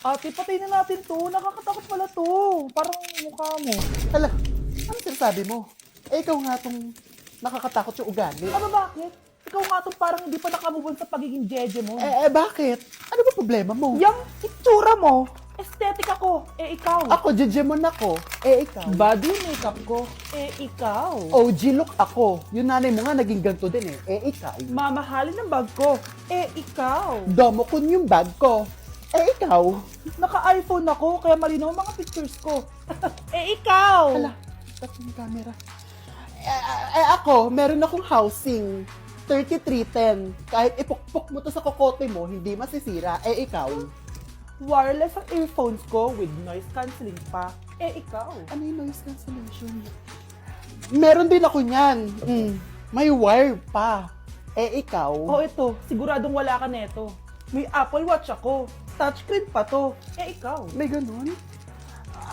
Ate, patay na natin to. Nakakatakot pala to. Parang mukha mo. Hala, ano sinasabi mo? Eh, ikaw nga tong nakakatakot yung ugali. Ano bakit? Ikaw nga to parang hindi pa nakamubon sa pagiging jeje mo. Bakit? Ano ba problema mo? Yang itsura mo, aesthetic ako. Eh, ikaw. Ako, jejemon ako. Eh, ikaw? Body makeup ko. Eh, ikaw. OG look ako. Yung nanay mo nga naging ganito din eh. Eh, ikaw? Mamahalin ng bag ko. Eh, ikaw. Domokun yung bag ko. Eh, ikaw? Naka-iPhone ako, kaya malinaw ang mga pictures ko. Eh, ikaw. Hala, stop yung camera. Ako, meron akong housing. 3310. Kahit ipukpok mo to sa kokote mo, hindi masisira. Eh, ikaw? Wireless ang earphones ko with noise cancelling pa. Eh, ikaw. Ano yung noise cancellation? Meron din ako niyan. May wire pa. Eh, ikaw? Oh, ito. Siguradong wala ka neto. May Apple Watch ako. Touchscreen pa to. Eh, ikaw. May ganun?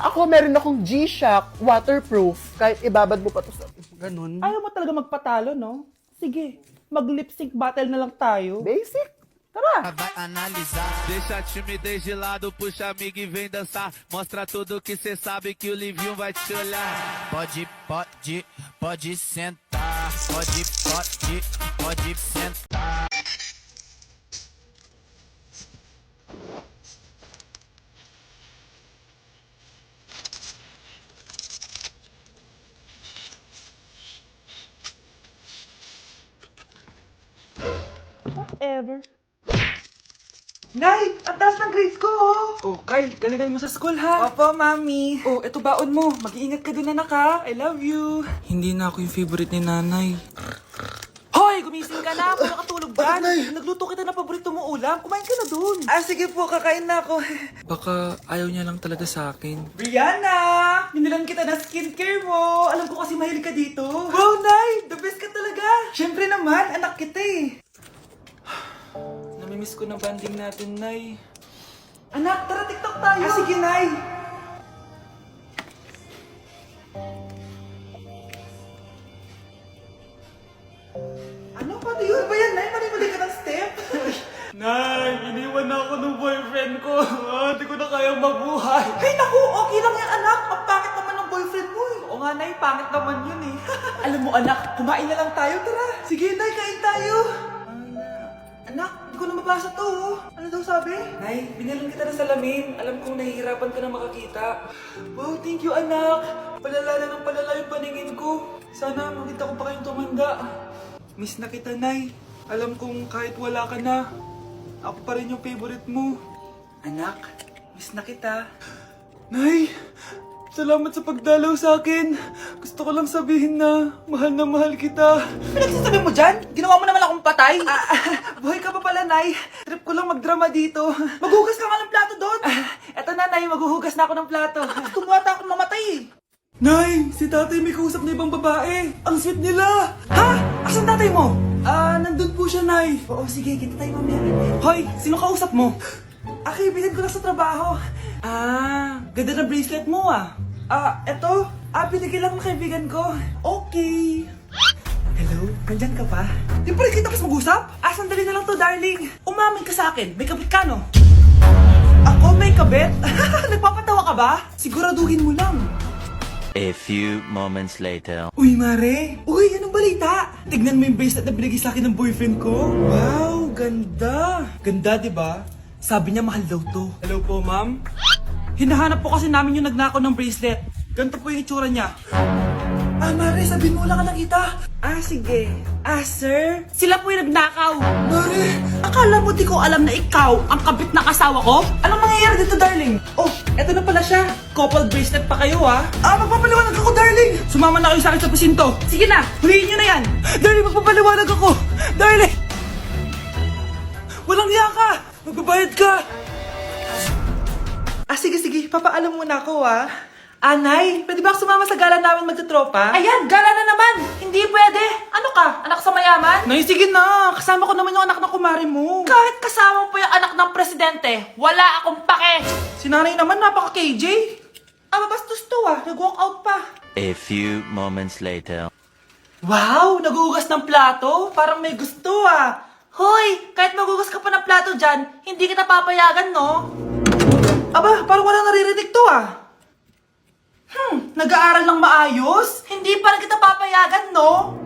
Ako, meron akong G-Shock, waterproof. Kahit ibabad mo pa to sa... Ganun. Ayaw mo talaga magpatalo, no? Sige, mag-lip sync battle na lang tayo. Basic. Tara! Vai analisar, deixa a timidez de lado, puxa amigo e vem dançar. Mostra tudo que cê sabe que o Livinho vai te olhar. Pode sentar. Pode sentar. Whatever. Nay, ang taas ng grades ko, oh! Oh, Kyle, galingan mo sa school, ha? Opo, mami. Oh, eto baon mo. Mag-iingat ka dun, anak, ha? I love you. Hindi na ako yung favorite ni nanay. Hoy, gumising ka na. Kung nakatulog ka. Nagluto kita ng paborito mo ulam. Kumain ka na dun. Ah, sige po, kakain na ako. Baka ayaw niya lang talaga sa akin. Brianna! Binilan kita ng skincare mo. Alam ko kasi mahilig ka dito. Wow, Nay! The best ka talaga. Siyempre naman, anak kita eh. Namimiss ko na banding natin, Nay. Anak, tara TikTok tayo. Ah, sige, Nay. Ano? Paano yun? Ba yan, Nay? Mali ka ng step? Nay, iniwan na ako ng boyfriend ko. Hindi ko na kayang mabuhay. Ay, naku! Okay lang yan, anak. Ang pangit naman ng boyfriend mo eh. Oo nga, Nay. Pangit naman yun eh. Alam mo, anak, kumain na lang tayo. Tara. Sige, Nay. Kain tayo. Anak, hindi ko na mabasa to. Oh. Ano daw sabi? Nay, binilan kita ng salamin. Alam kong nahihirapan ka na makakita. Wow, thank you, anak. Palala na ng palala yung paningin ko. Sana makita ko pa kayong tumanda. Miss na kita, Nay. Alam kong kahit wala ka na, ako pa rin yung favorite mo. Anak, miss na kita. Nay, salamat sa pagdalaw sa akin. Gusto ko lang sabihin na mahal kita. Pinagsasabi mo dyan? Ginawa mo naman akong patay. Buhay ka pa pala, Nay. Trip ko lang magdrama dito. Maghugas ka nga ng plato doon. Eto na, Nay. Maghuhugas na ako ng plato. Tumata akong mamatay eh. Nay, si tatay may kausap na ibang babae. Ang sweet nila. Ha? Asan tatay mo? Nandun po siya, Nay. Oo, sige. Kita tayo mamaya. Hoy, sino kausap mo? Kaibigan ko lang sa trabaho. Ganda ng bracelet mo ah. Eto. Binigyan lang ng kaibigan ko. Okay. Hello? Nandyan ka pa? Di pa rin kita kasi mag-usap? Sandali na lang to, darling. Umamin ka sa akin. May kabit ka, no? Ako may kabit? Nagpapatawa ka ba? Siguraduhin mo lang. A few moments later. Uy, Mare! Uy, anong balita? Tignan mo yung bracelet na binigay sa akin ng boyfriend ko. Wow, ganda! Ganda, di ba? Sabi niya mahal daw to. Hello po, ma'am. Hinahanap po kasi namin yung nagnakaw ng bracelet. Ganito po yung itsura niya. Mare, sabihin mo lang ka nakita. Sige. Sir? Sila po yung nagnakaw. Mare! Akala mo di ko alam na ikaw ang kabit na kasawa ko? Anong mangyayari dito, darling? Oh, eto na pala siya. Couple bracelet pa kayo, ha? Magpapaliwanag ako, darling! Sumama na kayo sa akin sa presinto. Sige na, huliin nyo na yan. Darling, magpapaliwanag ako. Darling! Walang hiya ka! Magbabayad ka! Sige. Papaalam muna ako, Nay, pwede ba ako sumama sa gala namin magtutropa? Ayan, gala na naman! Hindi pwede! Ano ka? Anak sa mayaman? Nay, sige na! Kasama ko naman yung anak ng kumari mo. Kahit kasama mo pa yung anak ng presidente, wala akong pake! Si nanay naman, napaka-KJ. Mabastos to nag-walk out pa. A few moments later. Wow, naguhugas ng plato? Parang may gusto Hoy, kahit magugas ka pa ng plato dyan, hindi kita papayagan, no? Aba, parang wala naririnig to ah. Nag-aaral ng maayos? Hindi pa rin kita papayagan, no?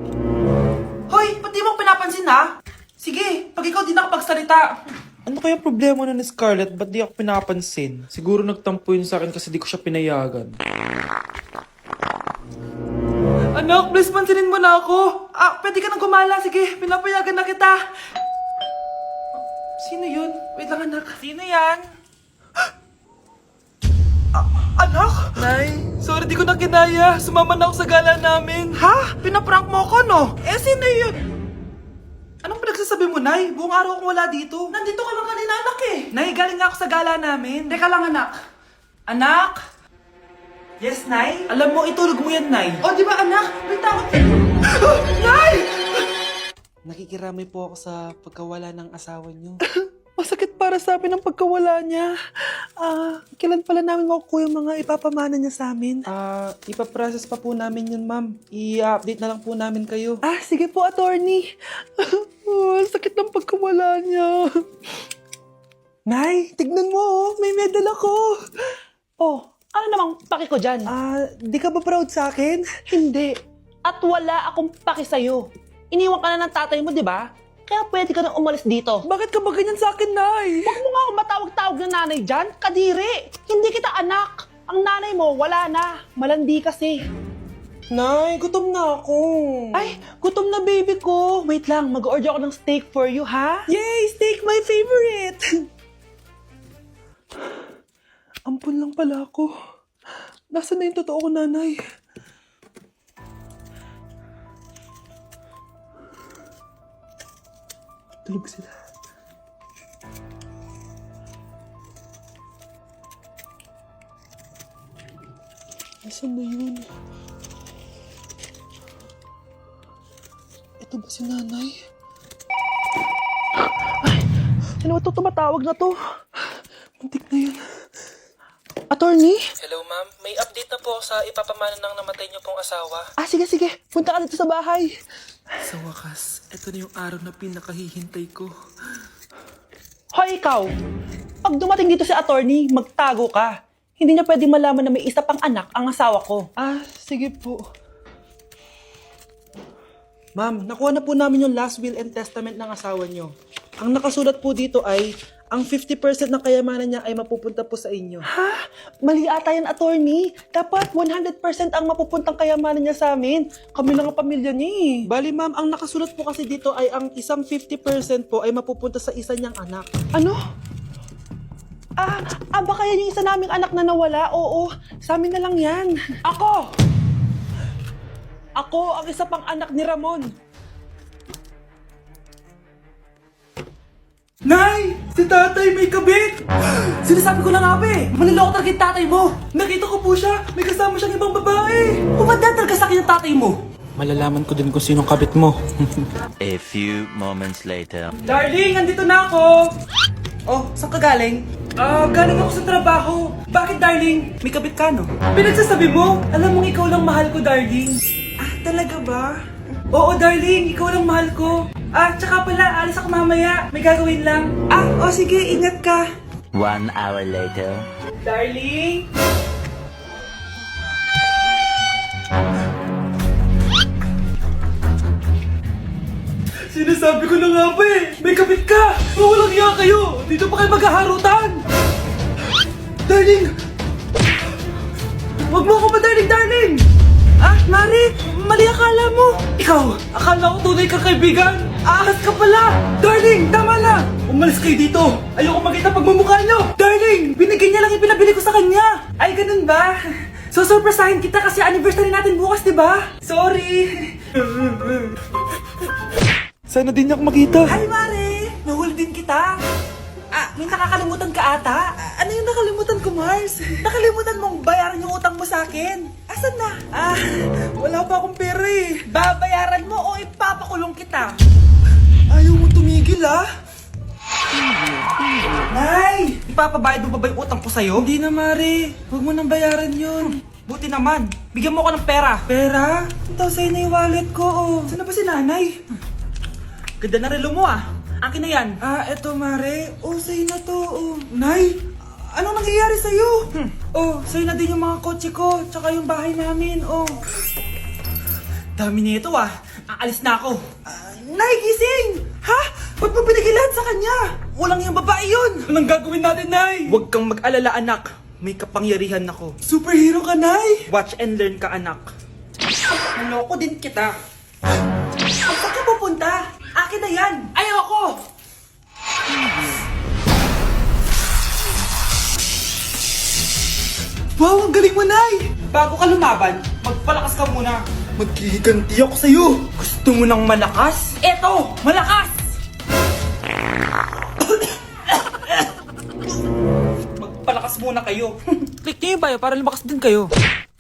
Hoy, ba't di mo ako pinapansin ha? Sige, pag ikaw di nakapagsalita. Ano kaya problema na ni Scarlett? Ba't di ako pinapansin? Siguro nagtampo yun sa akin kasi di ko siya pinayagan. Anak, please pansinin mo na ako. Pwede ka nang gumala. Sige, pinapayagan na kita. Sino yun? Wait lang, anak. Sino yan? Anak? Nay, sorry di ko na kinaya. Sumama na ako sa gala namin. Ha? Pinaprank mo ako, no? Sino yun? Anong pinagsasabi mo, Nay? Buong araw akong wala dito. Nandito ka lang kanina, anak eh. Nay, galing nga ako sa gala namin. Teka lang, anak. Anak? Yes, Nay? Alam mo, itulog mo yan, Nay. O, di ba, anak? May takot. Nay! Nakikiramay po ako sa pagkawala ng asawa niyo. Masakit para sa amin ang pagkawala niya. Kailan pala namin makukuha yung mga ipapamana niya sa amin? Ipaprocess pa po namin yun, ma'am. I-update na lang po namin kayo. Sige po, attorney. Sakit ng pagkawala niya. Nay, tignan mo, may medal ako. Ano namang paki ko dyan? Di ka ba proud sa akin? Hindi. At wala akong paki sa'yo. Iniwan ka na ng tatay mo, di ba? Kaya pwede ka nang umalis dito. Bakit ka ba ganyan sa akin, Nay? Huwag mo nga akong matawag-tawag na nanay dyan. Kadiri. Hindi kita anak. Ang nanay mo, wala na. Malandi kasi. Nay, gutom na ako. Ay, gutom na baby ko. Wait lang, mag-order ako ng steak for you, ha? Yay! Steak, my favorite! Ampun lang pala ako. Nasaan na yung totoo ko, nanay? Tulog sila. Nasaan na yun? Ito ba si nanay? Ay! Ano ba ito tumatawag na to? Muntik na yun. Attorney? Hello, ma'am. May update na po sa ipapamana ng namatay niyo pong asawa. Sige. Punta ka dito sa bahay. Sa wakas, ito na yung araw na pinakahihintay ko. Hoy, ikaw! Pag dumating dito si attorney, magtago ka. Hindi niya pwedeng malaman na may isa pang anak ang asawa ko. Sige po. Ma'am, nakuha na po namin yung last will and testament ng asawa niyo. Ang nakasulat po dito ay, ang 50% ng kayamanan niya ay mapupunta po sa inyo. Mali ata yan, attorney. Dapat 100% ang mapupuntang kayamanan niya sa amin. Kami lang ang pamilya niya eh. Bali ma'am, ang nakasulat po kasi dito ay ang isang 50% po ay mapupunta sa isa niyang anak. Ano? Baka yan yung isa naming anak na nawala? Oo, sa amin na lang yan. Ako ang isa pang anak ni Ramon. Nay! Si tatay may kabit! Sinasabi ko na nga ba eh! Maniloko talaga yung tatay mo! Nakita ko po siya! May kasama siyang ibang babae! Pumadaan talaga sa akin yung tatay mo! Malalaman ko din kung sinong kabit mo. A few moments later. Darling, andito na ako! Oh, saan ka galing? Galing ako sa trabaho. Bakit, darling? May kabit ka, no? Pinagsasabi mo? Alam mong ikaw lang mahal ko, darling. Talaga ba? Oo, darling. Ikaw lang mahal ko. Tsaka pala, alis ako mamaya. May gagawin lang. Sige. Ingat ka. 1 hour later. Darling? Sinasabi ko na nga ba eh! May kabit ka! Walang iya kayo! Dito pa kayo maghaharutan! Darling! Huwag mo ako ba, darling! Mari! Mali akala mo! Ikaw! Akala ko tunay ka kaibigan! Ahas ka pala! Darling! Tama na! Umalis kayo dito! Ayoko makita pagmumukha nyo! Darling! Binigyan niya lang yung pinabili ko sa kanya! Ay, ganun ba? So, surpresahin kita kasi anniversary natin bukas, di ba? Sorry! Sana din niya ako makita. Hi, Mare! Nahuli din kita. May nakakalimutan ka ata. Ano yung nakalimutan ko, Mars? Nakalimutan mong bayaran yung utang mo sa akin. Asan na? Wala pa akong pera eh. Babayaran mo o ipapakulong kita? Ayaw mo tumigil, Nay! Ipapabayad mo ba yung utang ko sa'yo? Hindi na, Mare. Huwag mo nang bayaran yun. Buti naman. Bigyan mo ko ng pera. Pera? Ito, sa'yo na yung wallet ko, Saan na ba si nanay? Ganda na relo mo, Akin na yan. Eto, Mare. Sa'yo na to, Nay, Anong nangyayari sa'yo? Oh, sa'yo na din yung mga kotse ko, tsaka yung bahay namin, oh. Dami nito ah. Aalis na ako. Nay, gising! Ha? Ba't mo pinigilan sa kanya? Walang yung babae yun! Anong gagawin natin, Nay? Huwag kang mag-alala, anak. May kapangyarihan ako. Superhero ka, Nay! Watch and learn ka, anak. Naloko din kita. Saan ka pupunta? Akin na yan! Ayoko! Wow, ang galing mo, Nay! Bago ka lumaban, magpalakas ka muna. Maghihiganti ako sa'yo. Gusto mo ng malakas? Eto, malakas! Magpalakas muna kayo. Click niyo yung bio para lumakas din kayo.